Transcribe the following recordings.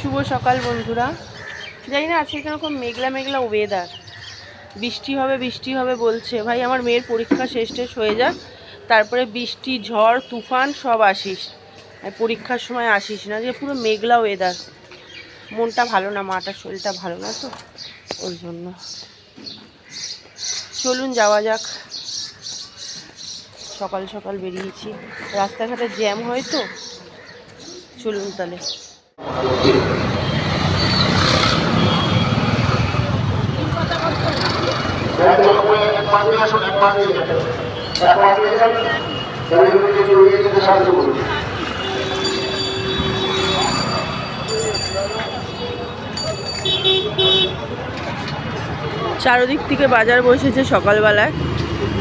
শুভ সকাল বন্ধুরা। জানি না আজকে কিরকম মেঘলা মেঘলা ওয়েদার, বৃষ্টি হবে বলছে। ভাই আমার মেয়ের পরীক্ষা শেষ হয়ে যাক, তারপরে বৃষ্টি ঝড় তুফান সব আসিস, পরীক্ষার সময় আসিস না। যে পুরো মেঘলা ওয়েদার, মনটা ভালো না, মাটার শরীরটা ভালো না, তো ওই জন্য চলুন যাওয়া যাক। সকাল সকাল বেরিয়েছি, রাস্তাঘাটে জ্যাম হয় তো, চলুন তাহলে। চারদিক থেকে বাজার বসেছে সকালবেলায়,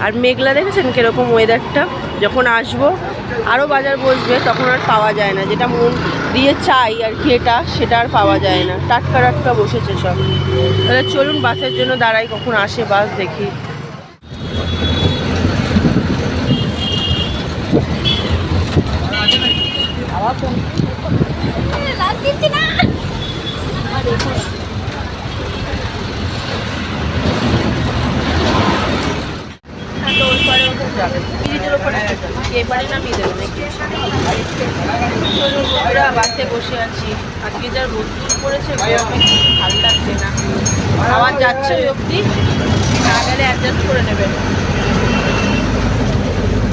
আর মেঘলা দেখেছেন কিরকম ওয়েদারটা। যখন আসবো আরও বাজার বসবে, তখন আর পাওয়া যায় না, যেটা মন দিয়ে চাই আর কি, সেটা আর পাওয়া যায় না। টাটকা টাটকা বসেছে সব। তাহলে চলুন বাসের জন্য দাঁড়াই, কখন আসে বাস দেখি। বাসে বসে আছি, আজকে যা রোদ্দুর পড়েছে ভালো লাগছে না। আবার যাচ্ছে ওই অবধি, না গেলে অ্যাডজাস্ট করে নেবেন।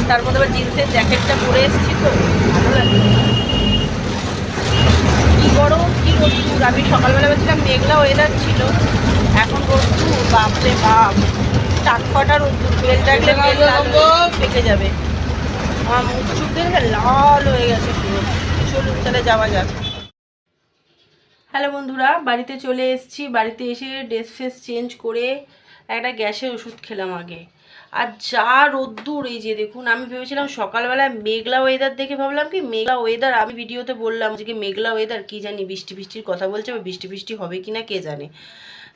তার মধ্যে আবার জিন্সের জ্যাকেটটা পরে এসেছি, তো ভালো লাগছে। কি গরম, কি রোদ্দুর। আমি সকালবেলা বলছিলাম মেঘলা ওয়েদার ছিল, এখন রোদ্দুর, বাপরে বাপ, টাটফাটা রোদ্দুর। বেল ডাকলে পেকে যাবে। আমার মুখ চুপ দেখলে লাল হয়ে গেছে পুরো। চলুন তাহলে যাওয়া যাক। হ্যালো বন্ধুরা, বাড়িতে চলে এসেছি। বাড়িতে এসে ড্রেস ফ্রেস চেঞ্জ করে একটা গ্যাসের ওষুধ খেলাম আগে। আর যা রোদ্দুর, এই যে দেখুন। আমি ভেবেছিলাম সকালবেলায় মেঘলা ওয়েদার দেখে ভাবলাম কি মেঘলা ওয়েদার, আমি ভিডিওতে বললাম যে মেঘলা ওয়েদার, কি জানি বৃষ্টির কথা বলছে, বা বৃষ্টি হবে কি না কে জানে।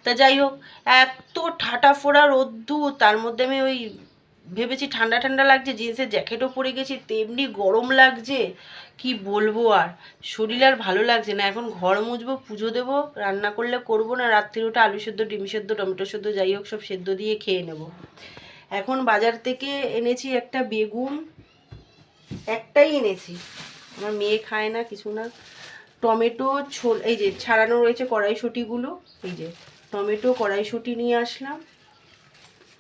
তা যাই হোক, এত ঠাটা ফোড়া রোদ্দুর, তার মধ্যে আমি ওই ভেবেছি ঠান্ডা ঠান্ডা লাগছে, জিন্সের জ্যাকেটও পরে গেছি, তেমনি গরম লাগছে, কি বলবো। আর শরীর আর ভালো লাগছে না। এখন ঘর মুছবো, পুজো দেবো, রান্না করলে করবো না, রাত্রির ওটা আলু সেদ্ধ, ডিম সেদ্ধ, টমেটো সেদ্ধ, যাই হোক সব সেদ্ধ দিয়ে খেয়ে নেব। এখন বাজার থেকে এনেছি একটা বেগুন, একটাই এনেছি, আমার মেয়ে খায় না কিছু না। টমেটো এই যে ছাড়ানো রয়েছে কড়াইশুঁটিগুলো, এই যে টমেটো কড়াইশুঁটি নিয়ে আসলাম।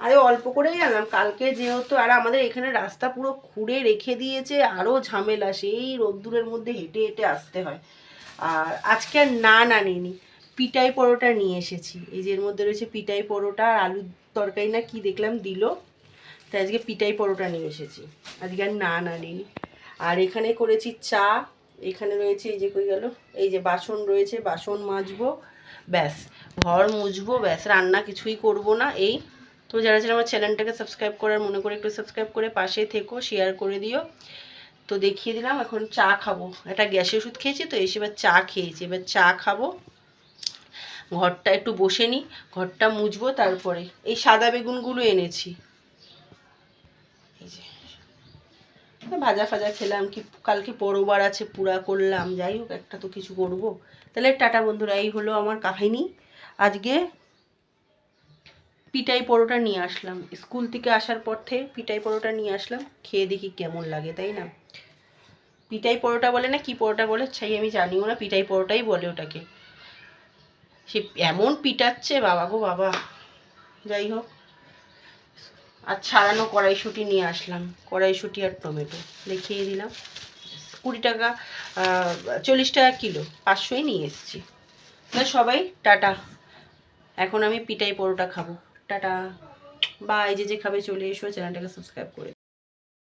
আরে অল্প করেই আনলাম কালকে যেহেতু, আর আমাদের এখানে রাস্তা পুরো খুঁড়ে রেখে দিয়েছে, আরও ঝামেলা, সেই রোদ্দুরের মধ্যে হেঁটে হেঁটে আসতে হয়। আর আজকে আর নান আনিনি, পিটাই পরোটা নিয়ে এসেছি। এই যে এর মধ্যে রয়েছে পিটাই পরোটা আর আলুর তরকারি না কি দেখলাম দিল, তাই আজকে পিটাই পরোটা নিয়ে এসেছি, আজকে আর নান আনিনি। আর এখানে করেছি চা, এখানে রয়েছে এই যে কই গেল, এই যে বাসন রয়েছে, বাসন মাজবো, ব্যাস ঘর মুছবো, ব্যাস রান্না কিছুই করব না। এই তো যারা যারা আমার চ্যানেলটাকে সাবস্ক্রাইব করার মনে করে একটু সাবস্ক্রাইব করে পাশে থেকো, শেয়ার করে দিও। তো দেখিয়ে দিলাম, এখন চা খাবো। একটা গ্যাসের ওষুধ খেয়েছি তো, এসে এবার চা খেয়েছি, এবার চা খাবো। ঘরটা একটু বসে নিই, ঘরটা মুছবো, তারপরে এই সাদা বেগুনগুলো এনেছি, এই যে ভাজা ফাজা খেলাম, কি কালকে পরোবার আছে পুরা করলাম, যাই হোক একটা তো কিছু করব। তাহলে টাটা বন্ধুরা, এই হলো আমার কাহিনী। আজকে পিটাই পরোটা নিয়ে আসলাম, স্কুল থেকে আসার পর থেকে পিটাই পরোটা নিয়ে আসলাম, খেয়ে দেখি কেমন লাগে, তাই না। পিটাই পরোটা বলে না কি পরোটা বলে সেই আমি জানিও না, পিটাই পরোটাই বলে ওটাকে। সে এমন পিটাচ্ছে বাবা গো বাবা। যাই হোক, আর ছাড়ানো কড়াইশুঁটি নিয়ে আসলাম, কড়াইশুঁটি আর টমেটো দেখিয়ে দিলাম। 20 টাকা, 40 টাকা কিলো, 500ই নিয়ে এসেছি। সবাই টাটা, এখন আমি পিটাই পরোটা খাবো। টাটা, বা এই যে খাবে চলে এসো, চ্যানেলটাকে সাবস্ক্রাইব করে